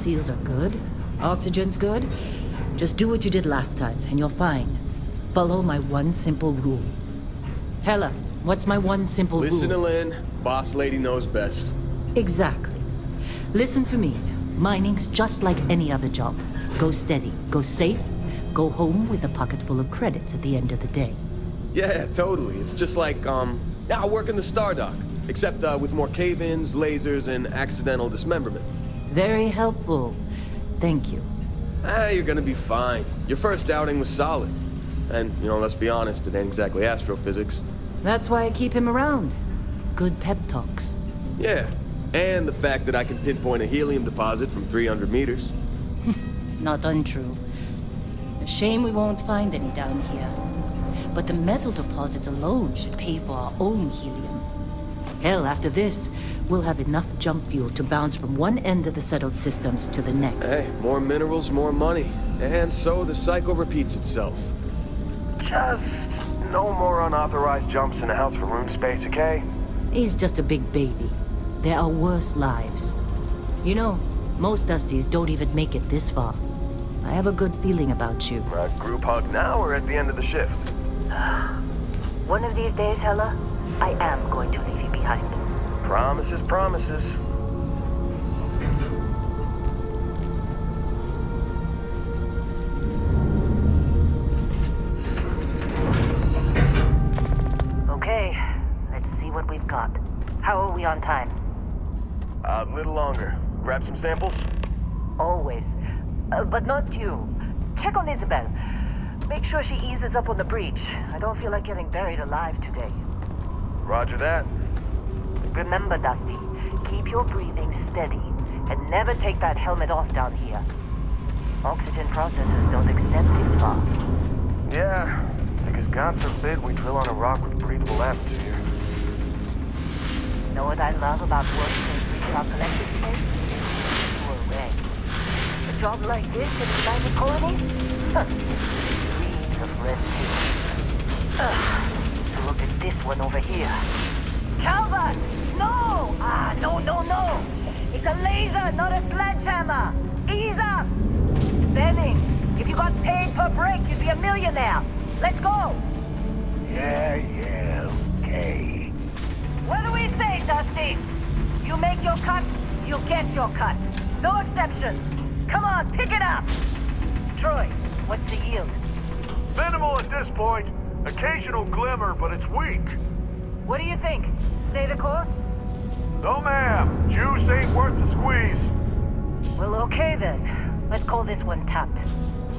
Seals are good. Oxygen's good. Just do what you did last time, and you're fine. Follow my one simple rule. Hella, what's my one simple rule? Listen to Lynn. Boss lady knows best. Exactly. Listen to me. Mining's just like any other job. Go steady, go safe, go home with a pocket full of credits at the end of the day. Yeah, totally. It's just like, I work in the Star Dock. Except, with more cave-ins, lasers, and accidental dismemberment. Very helpful. Thank you. You're gonna be fine. Your first outing was solid. And, let's be honest, it ain't exactly astrophysics. That's why I keep him around. Good pep talks. Yeah, and the fact that I can pinpoint a helium deposit from 300 meters. Not untrue. A shame we won't find any down here. But the metal deposits alone should pay for our own helium. Hell, after this, we'll have enough jump fuel to bounce from one end of the settled systems to the next. Hey, more minerals, more money. And so the cycle repeats itself. Just no more unauthorized jumps in the house for room space, okay? He's just a big baby. There are worse lives. You know, most Dusties don't even make it this far. I have a good feeling about you. A group hug now or at the end of the shift? One of these days, Hella, I am going to leave you behind. Promises, promises. Okay, let's see what we've got. How are we on time? A little longer. Grab some samples? Always. But not you. Check on Isabel. Make sure she eases up on the breach. I don't feel like getting buried alive today. Roger that. Remember, Dusty, keep your breathing steady and never take that helmet off down here. Oxygen processors don't extend this far. Yeah, because God forbid we drill on a rock with breathable atmosphere. Know what I love about working in free collective space? You're right. A job like this in the United Colonies? Huh. Dreams of red tape. Look at this one over here. Calvert! No! No! It's a laser, not a sledgehammer! Ease up! Benning, if you got paid per break, you'd be a millionaire. Let's go! Yeah, okay. What do we say, Dusty? You make your cut, you get your cut. No exceptions. Come on, pick it up! Troy, what's the yield? Minimal at this point. Occasional glimmer, but it's weak. What do you think? Stay the course? No, ma'am. Juice ain't worth the squeeze. Well, okay then. Let's call this one tapped.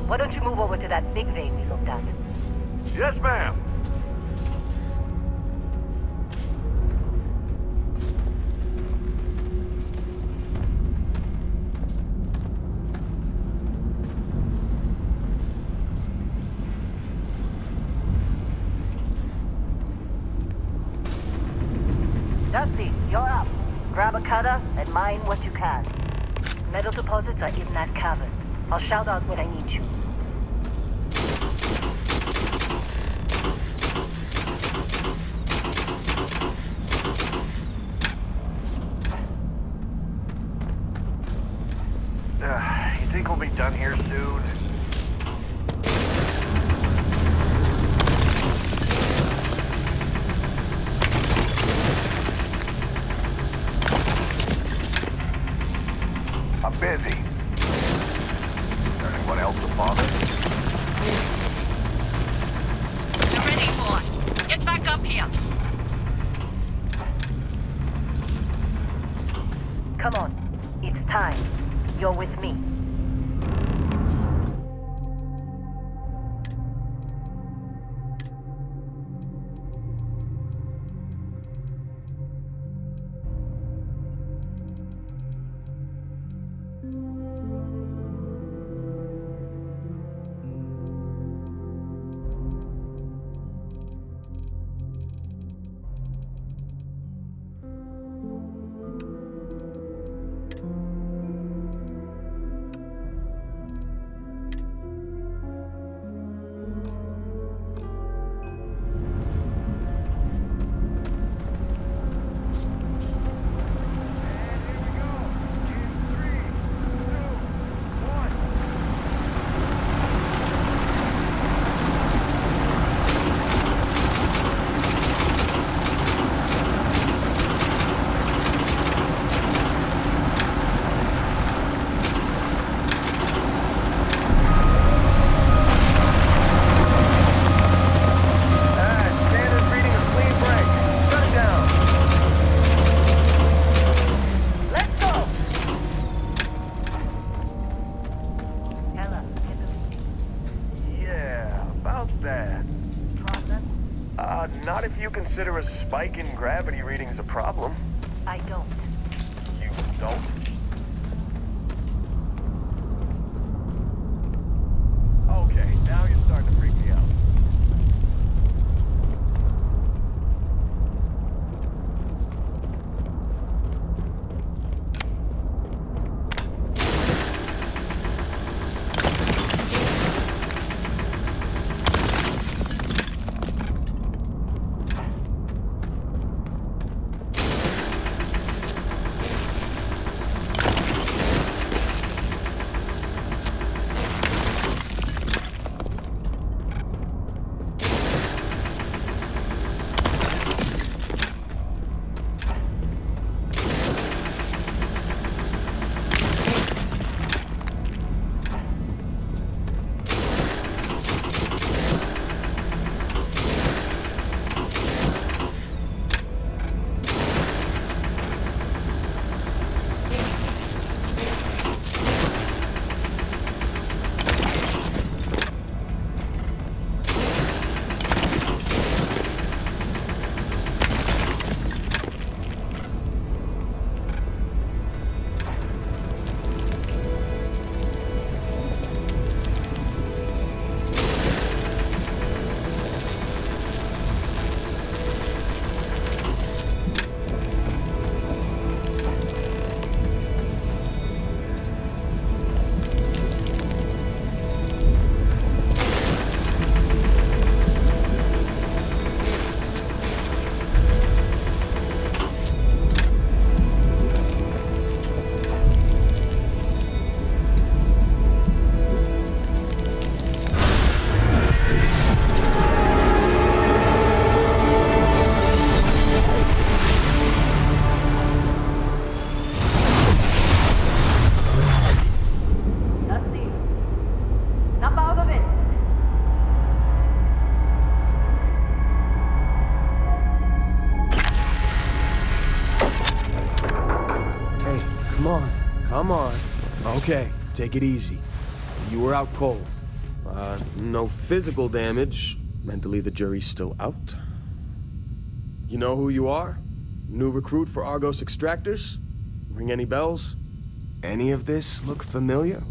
Why don't you move over to that big vein we looked at? Yes, ma'am. Dusty, you're up. Grab a cutter and mine what you can. Metal deposits are in that cavern. I'll shout out when I need you. You think we'll be done here soon? I'm busy. Is there anyone else to bother? You're ready, boss. Get back up here. Come on. It's time. You're with me. consider a spike in gravity readings a problem. I don't. You don't? Okay, now you're starting to freak me out. Come on. Okay, take it easy. You were out cold. No physical damage. Mentally, the jury's still out. You know who you are? New recruit for Argos Extractors? Ring any bells? Any of this look familiar?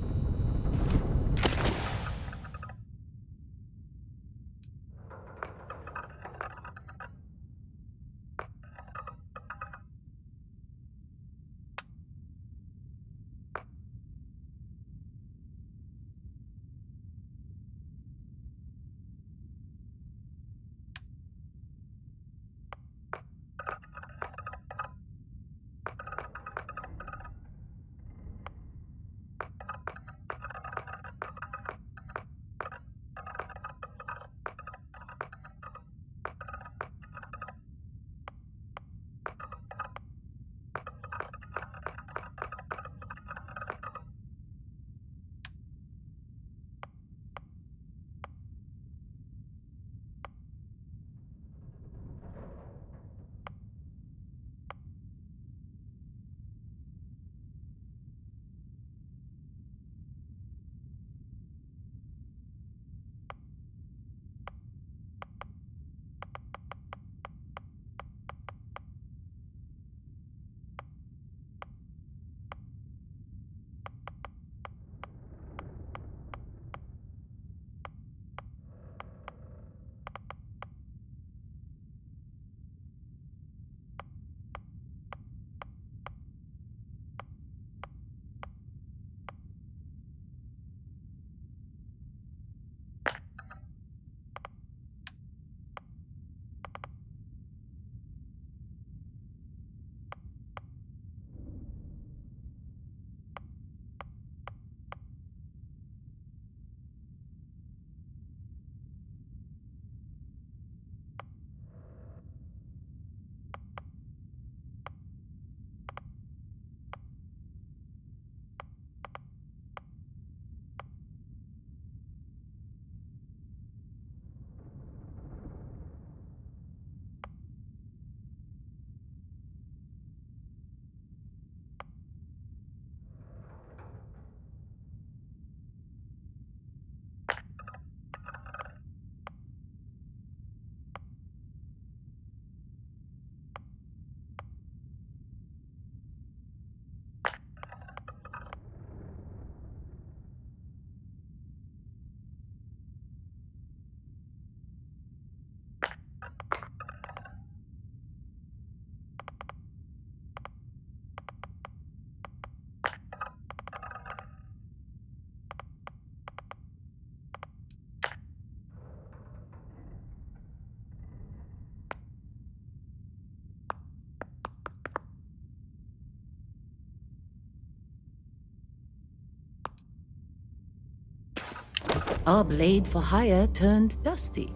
Our blade for hire turned dusty.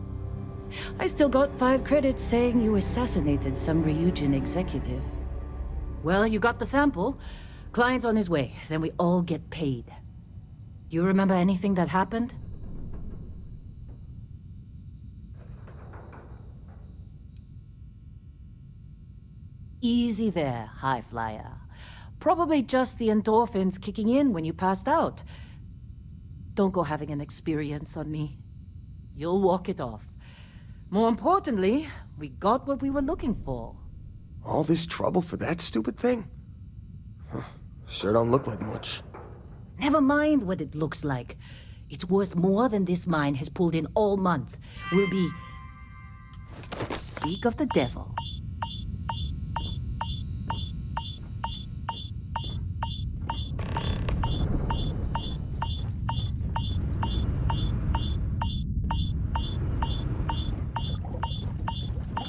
I still got 5 credits saying you assassinated some Ryujin executive. Well, you got the sample. Client's on his way, then we all get paid. You remember anything that happened? Easy there, high flyer. Probably just the endorphins kicking in when you passed out. Don't go having an experience on me. You'll walk it off. More importantly, we got what we were looking for. All this trouble for that stupid thing? Huh, sure don't look like much. Never mind what it looks like. It's worth more than this mine has pulled in all month. We'll be... Speak of the devil.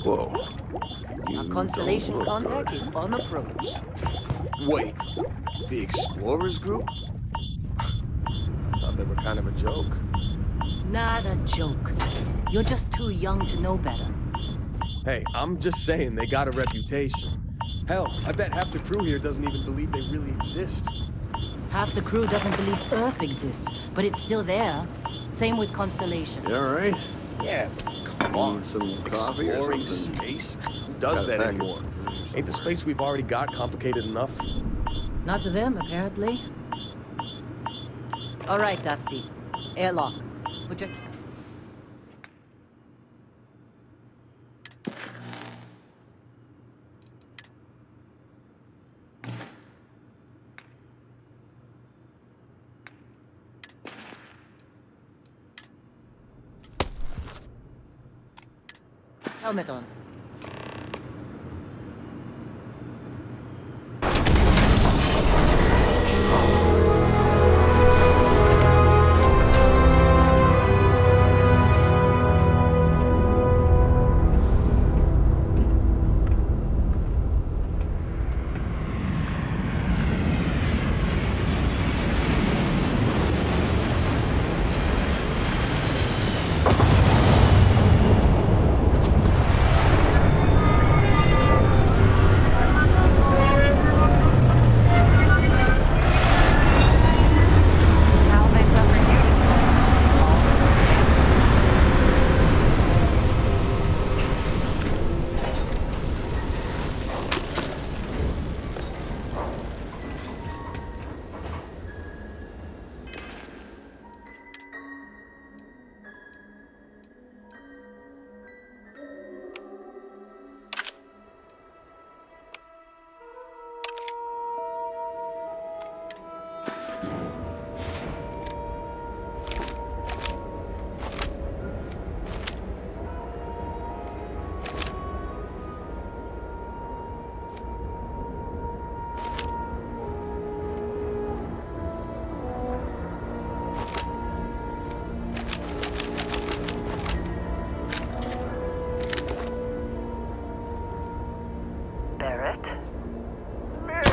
Whoa. Our You constellation don't look contact good. is on approach. Wait, the Explorers group? I thought they were kind of a joke. Not a joke. You're just too young to know better. Hey, I'm just saying they got a reputation. Hell, I bet half the crew here doesn't even believe they really exist. Half the crew doesn't believe Earth exists, but it's still there. Same with Constellation. You all right? Yeah, come on. Need some coffee or Exploring something? space? Who does Got a that packet. anymore? Ain't the space we've already got complicated enough? Not to them, apparently. All right, Dusty. Airlock. Put your... Helmet on. Barrett? Man,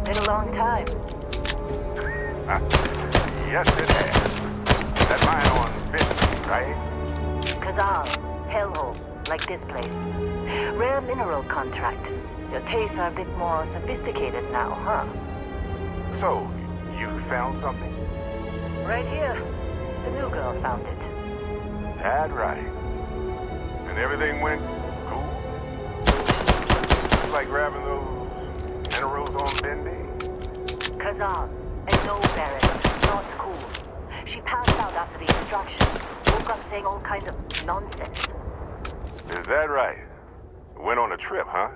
Been a long time. yes it has. That mine on 50, right? Kazal, hellhole, like this place. Rare mineral contract. Your tastes are a bit more sophisticated now, huh? So, you found something? Right here. The new girl found it. That right. And everything went cool? Just like grabbing those minerals on Bendy? Kazal, and no Barrett, not cool. She passed out after the extraction. Woke up saying all kinds of nonsense. Is that right? Went on a trip, huh?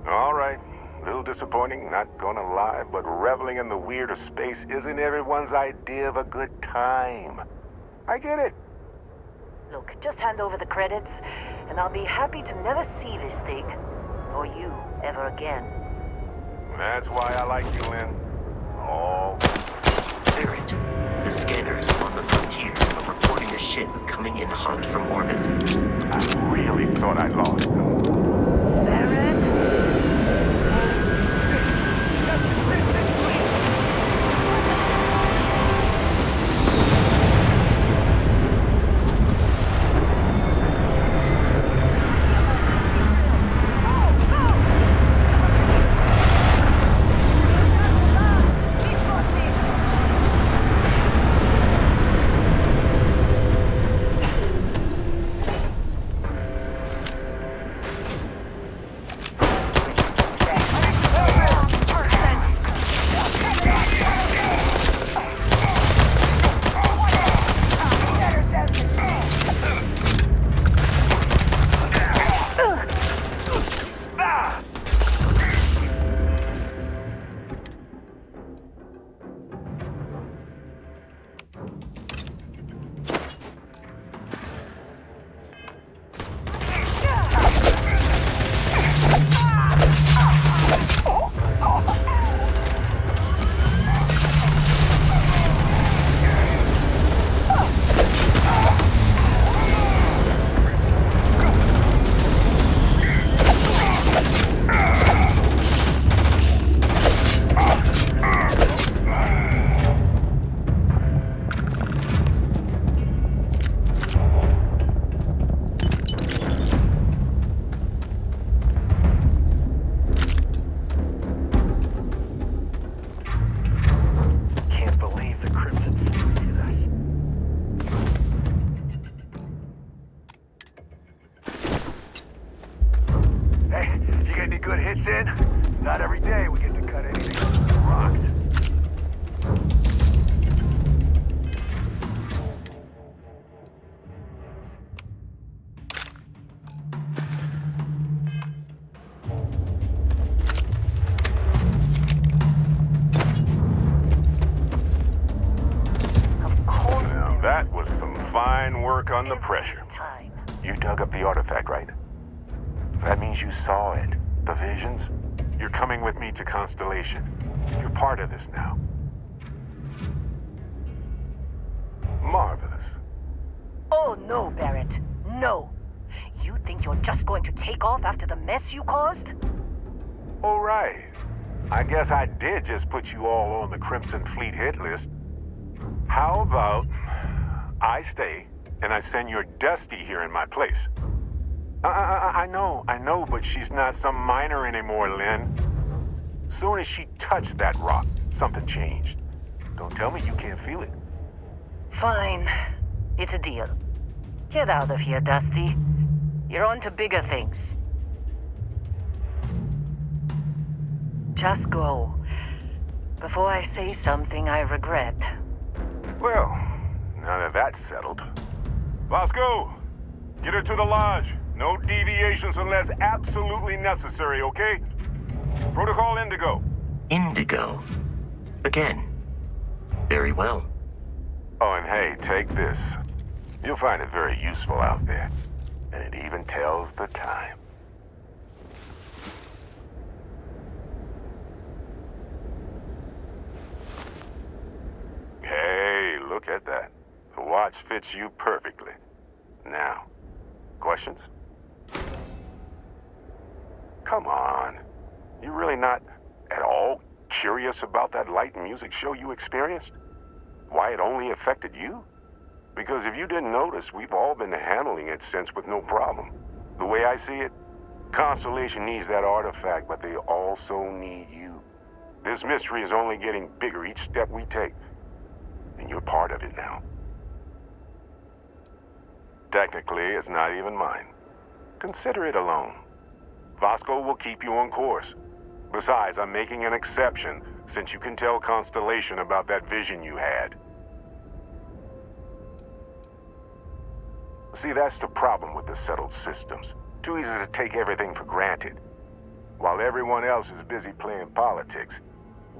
All right. Little disappointing, not gonna lie, but reveling in the weird of space isn't everyone's idea of a good time. I get it. Look, just hand over the credits, and I'll be happy to never see this thing, or you, ever again. That's why I like you, Lynn. Oh, Barrett, the scanners on the frontier are reporting a ship coming in hot from orbit. I really thought I lost them. Barrett? hits in. It's not every day we get to cut anything from the rocks. Now that was some fine work under pressure. Time. You dug up the artifact, right? That means you saw it. The visions. You're coming with me to Constellation. You're part of this now. Marvelous. Oh no, Barrett. No. You think you're just going to take off after the mess you caused? All right. I guess I did just put you all on the Crimson Fleet hit list. How about I stay and I send your Dusty here in my place? I know, but she's not some miner anymore, Lynn. Soon as she touched that rock, something changed. Don't tell me you can't feel it. Fine. It's a deal. Get out of here, Dusty. You're on to bigger things. Just go. Before I say something I regret. Well, now that that's settled. Bosco, get her to the lodge. No deviations unless absolutely necessary, okay? Protocol Indigo. Indigo. Again. Very well. Oh, and hey, take this. You'll find it very useful out there. And it even tells the time. Hey, look at that. The watch fits you perfectly. Now, questions? Come on. You really not at all curious about that light and music show you experienced? Why it only affected you? Because if you didn't notice, we've all been handling it since with no problem. The way I see it, Constellation needs that artifact, but they also need you. This mystery is only getting bigger each step we take. And you're part of it now. Technically, it's not even mine. Consider it a loan. Vasco will keep you on course. Besides, I'm making an exception since you can tell Constellation about that vision you had. See, that's the problem with the settled systems. Too easy to take everything for granted. While everyone else is busy playing politics,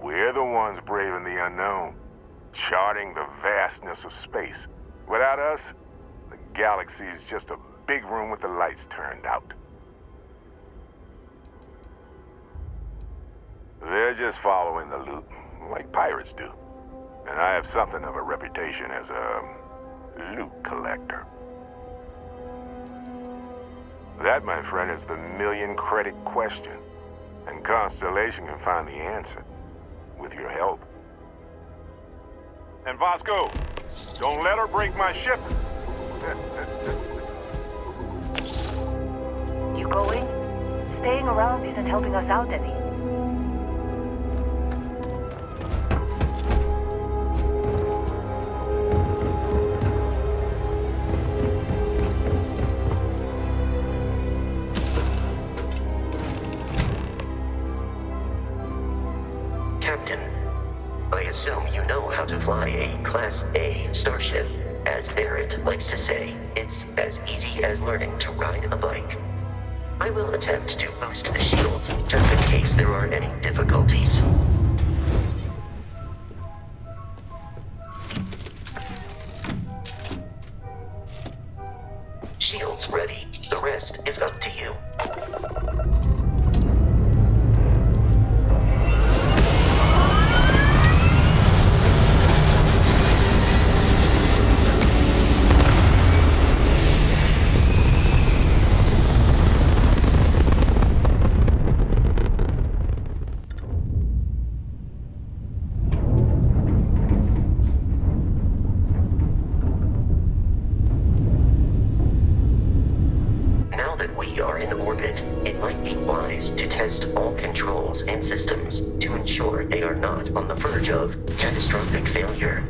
we're the ones braving the unknown, charting the vastness of space. Without us, the galaxy is just a big room with the lights turned out. They're just following the loot, like pirates do. And I have something of a reputation as a loot collector. That, my friend, is the million-credit question. And Constellation can find the answer, with your help. And Vasco, don't let her break my ship. You going? Staying around isn't helping us out any. Captain, I assume you know how to fly a Class A starship. As Barrett likes to say, it's as easy as learning to ride a bike. I will attempt to boost the shields, just in case there are any difficulties. Shields ready. The rest is up to you. And systems to ensure they are not on the verge of catastrophic failure.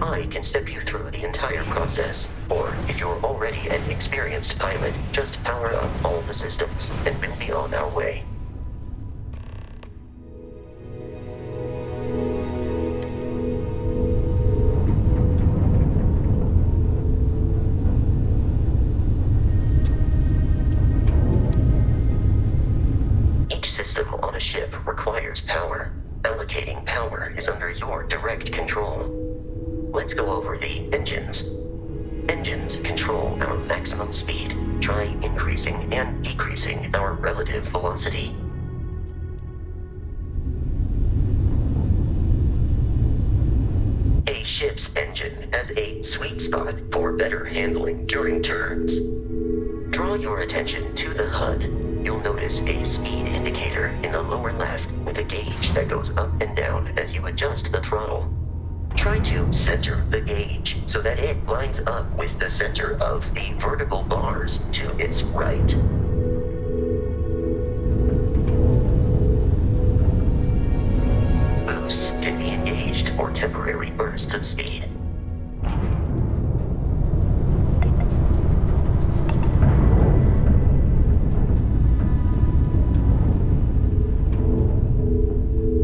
I can step you through the entire process, or if you're already an experienced pilot, just power up all the systems and we'll be on our way. a ship requires power. Allocating power is under your direct control. Let's go over the engines. Engines control our maximum speed. Try increasing and decreasing our relative velocity. A ship's engine has a sweet spot for better handling during turns. Draw your attention to the HUD. You'll notice a speed indicator in the lower left with a gauge that goes up and down as you adjust the throttle. Try to center the gauge so that it lines up with the center of the vertical bars to its right. Boosts can be engaged for temporary bursts of speed.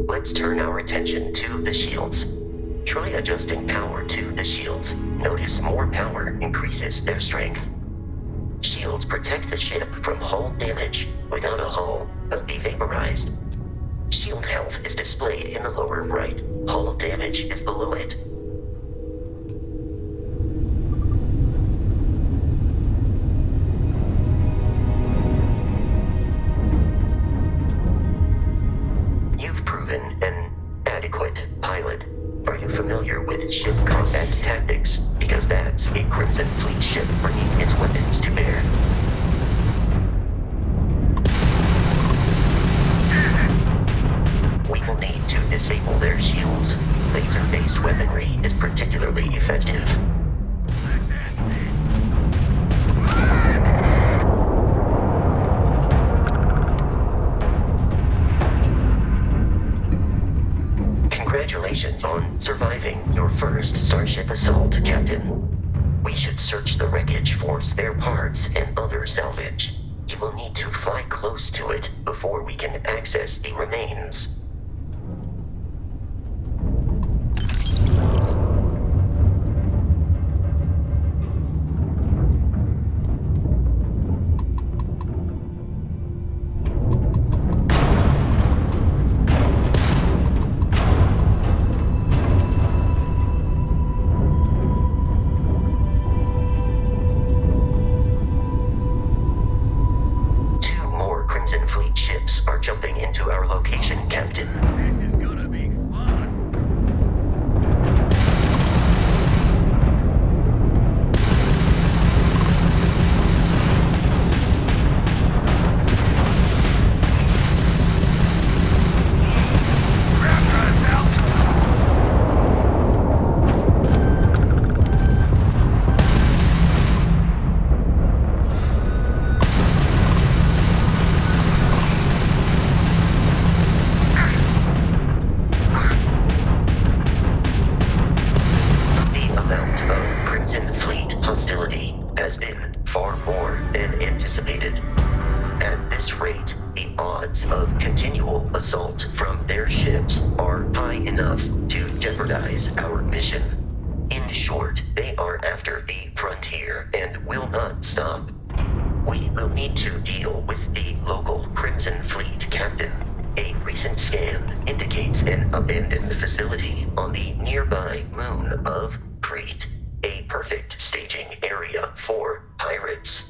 Let's turn our attention to the shields. Try adjusting power to the shields. Notice more power increases their strength. Shields protect the ship from hull damage. Without a hull, they'll be vaporized. Shield health is displayed in the lower right. Hull damage is below it. You've proven an adequate pilot. Are you familiar with ship combat tactics? Because that's a Crimson Fleet ship bringing its weapons to bear. We will need to disable their shields. Laser-based weaponry is particularly effective. Congratulations on surviving your first Starship assault, Captain. We should search the wreckage for spare parts and other salvage. You will need to fly close to it before we can access the remains. Are jumping into our location, Captain. This is gonna be fun. Our mission. In short, they are after the frontier and will not stop. We will need to deal with the local Crimson Fleet captain. A recent scan indicates an abandoned facility on the nearby moon of Crete, a perfect staging area for pirates.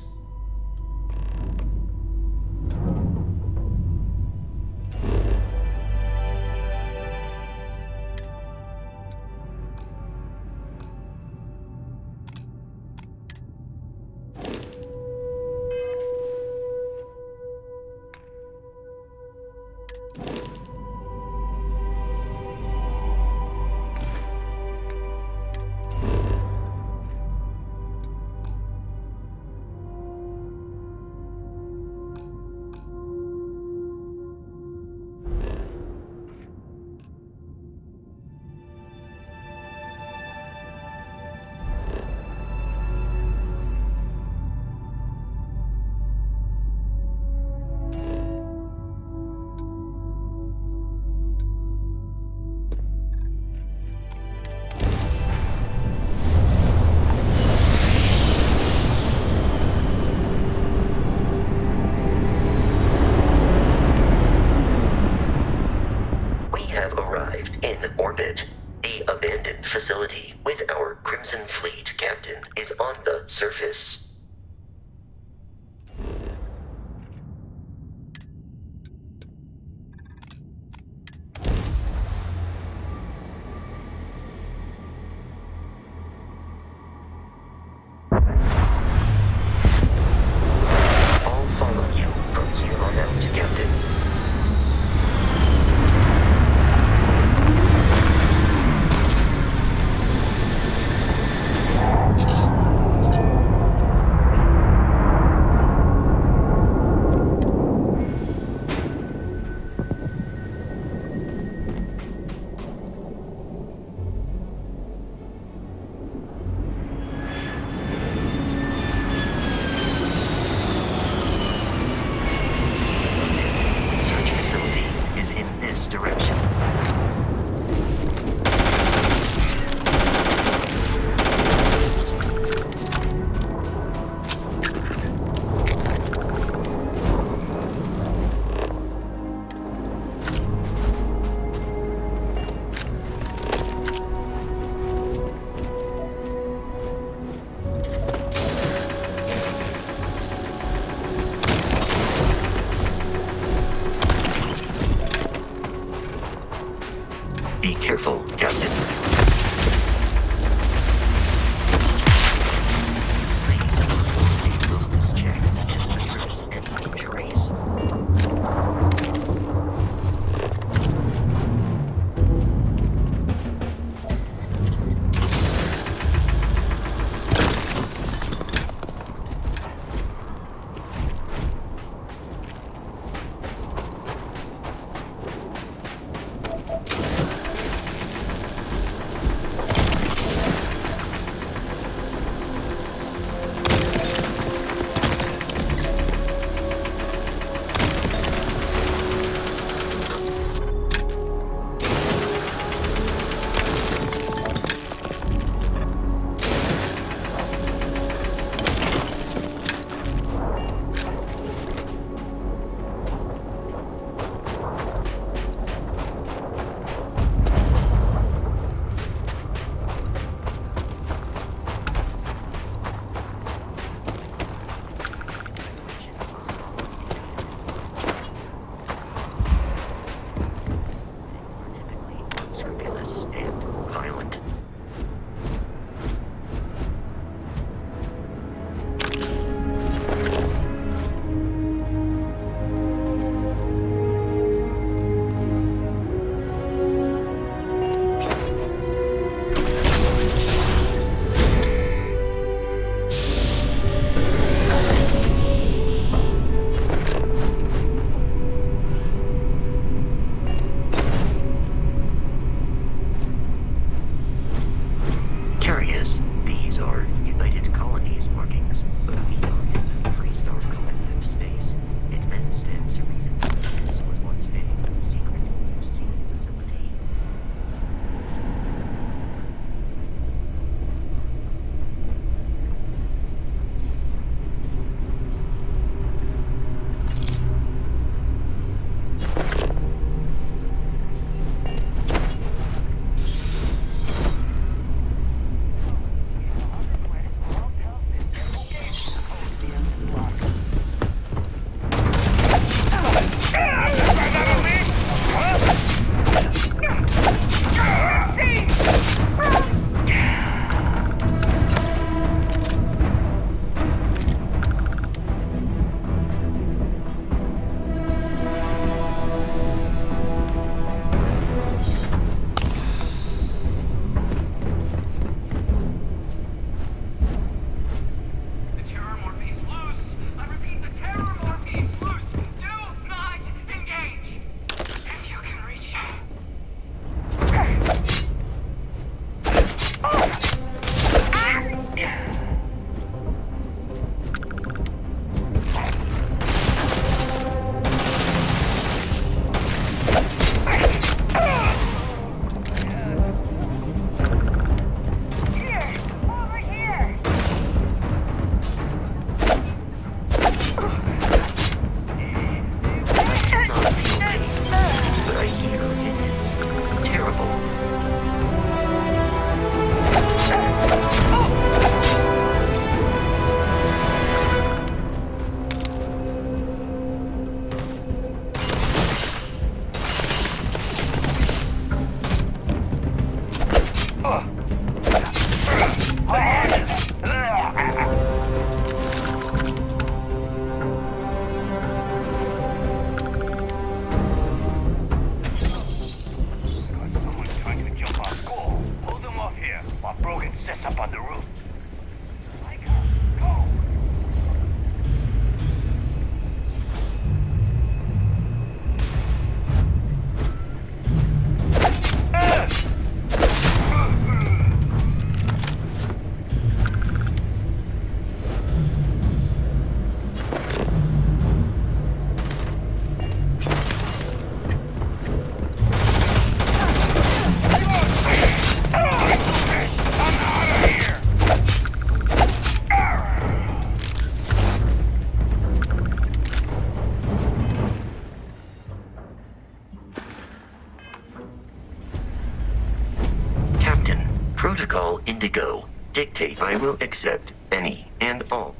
is on the surface. I'll follow you from here on out, Captain. dictate, I will accept any and all.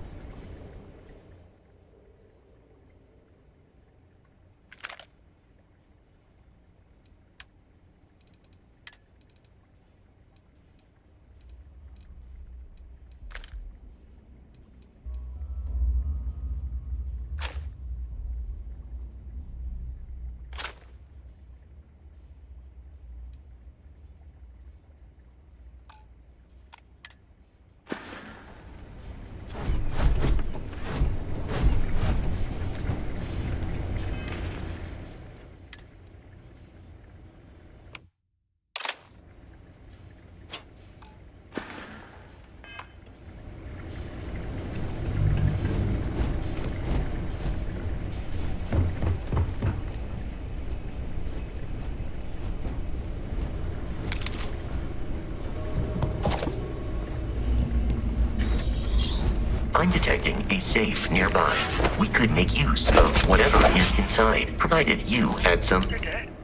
I'm detecting a safe nearby. We could make use of whatever is inside, provided you had some... You're dead.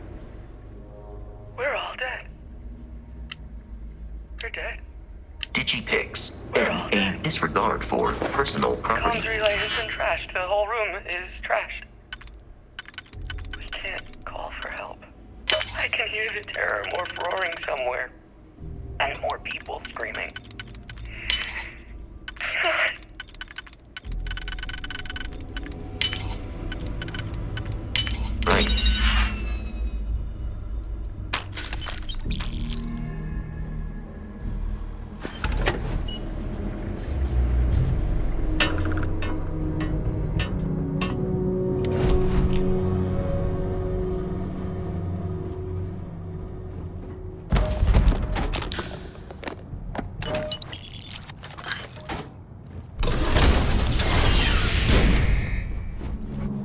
We're all dead. You're dead. Digipics, We're all and dead. a disregard for personal property. Comms relay has been trashed. The whole room is trashed. We can't call for help. I can hear the terror morph roaring somewhere. And more people screaming. Right.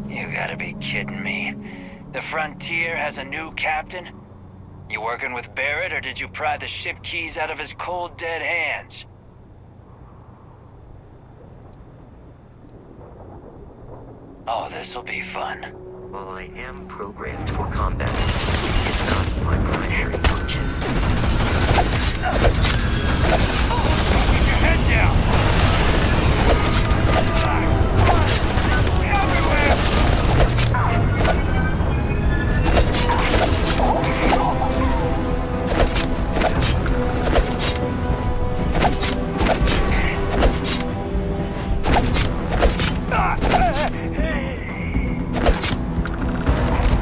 You gotta be kidding me. The Frontier has a new captain? You working with Barrett, or did you pry the ship keys out of his cold, dead hands? Oh, this'll be fun. While I am programmed for combat, it's not my primary function. Keep your head down!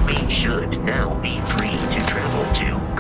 We should now be free to travel to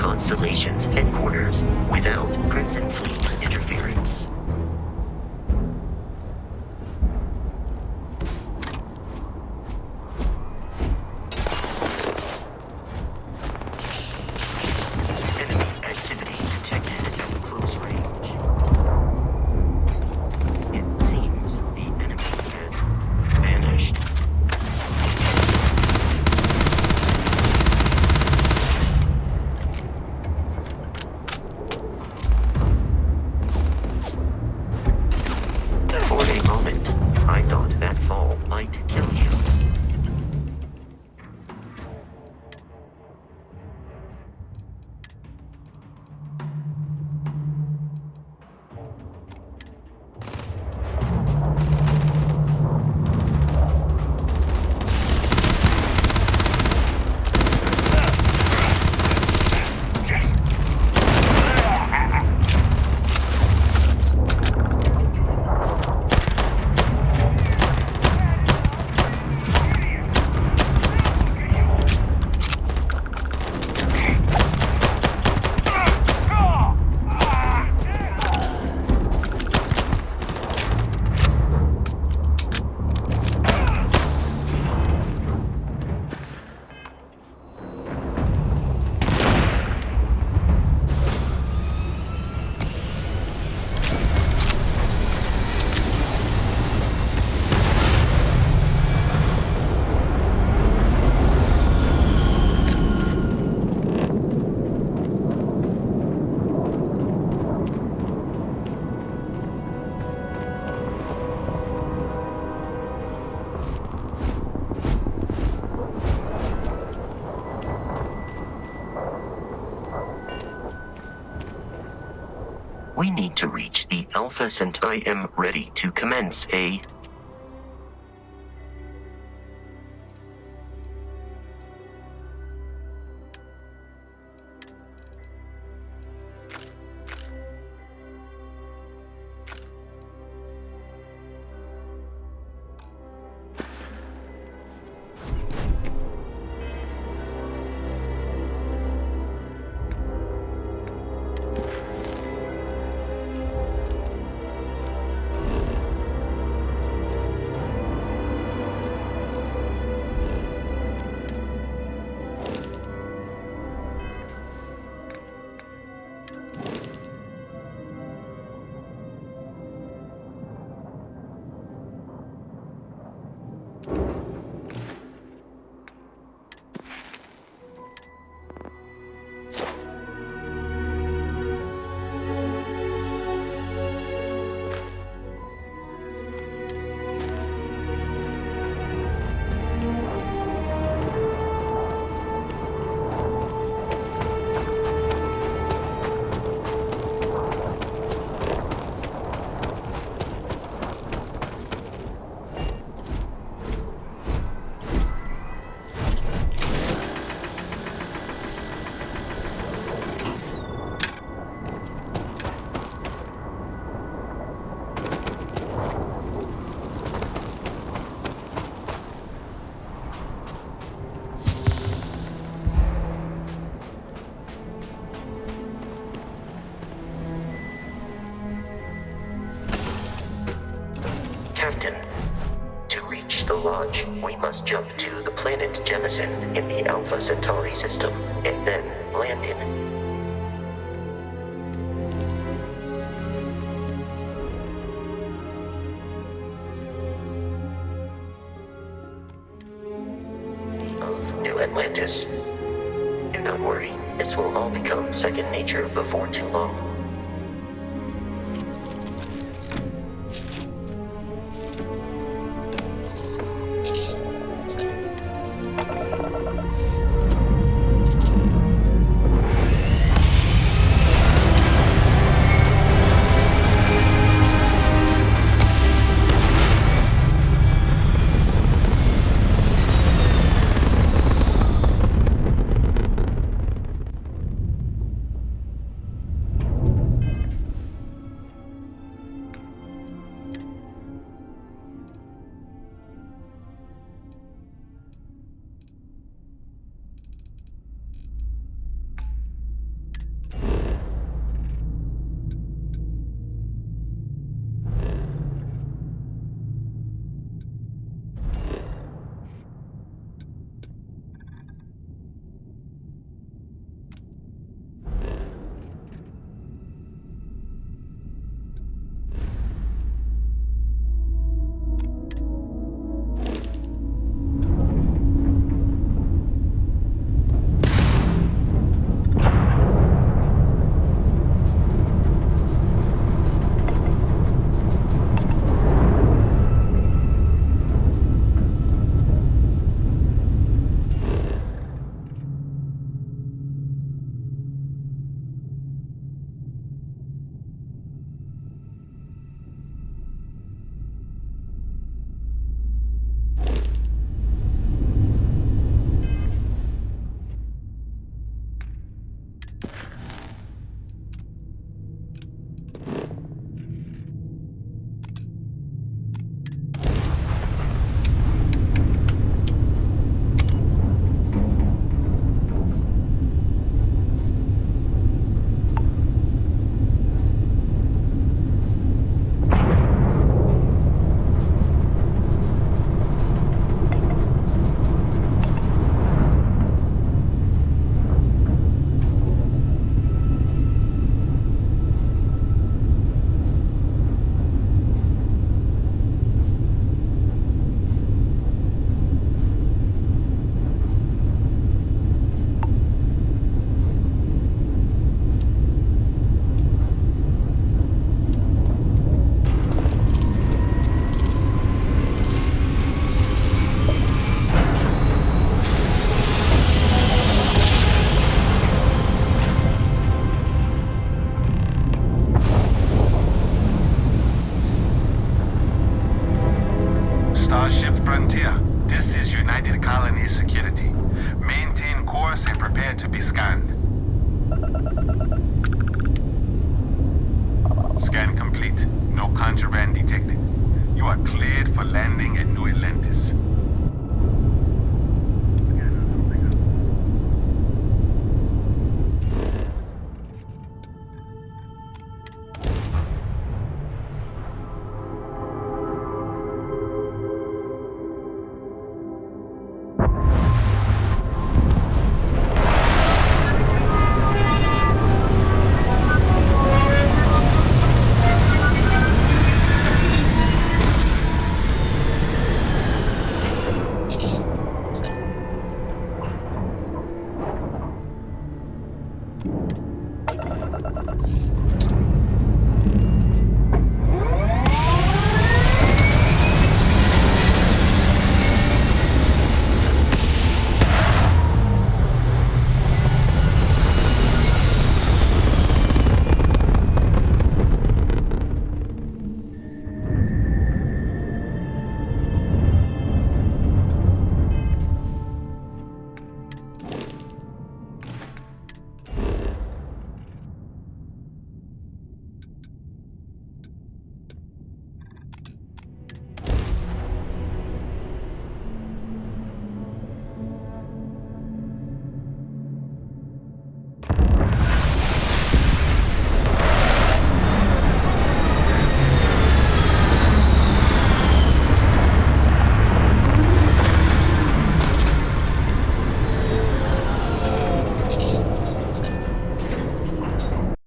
need to reach the Alpha Centauri. I am ready to commence a... Captain, to reach the lodge, we must jump to the planet Jemison in the Alpha Centauri system, and then land in... of New Atlantis. Do not worry, this will all become second nature before too long. Frontier, this is United Colonies Security. Maintain course and prepare to be scanned. Scan complete. No contraband detected. You are cleared for landing at New Atlantis.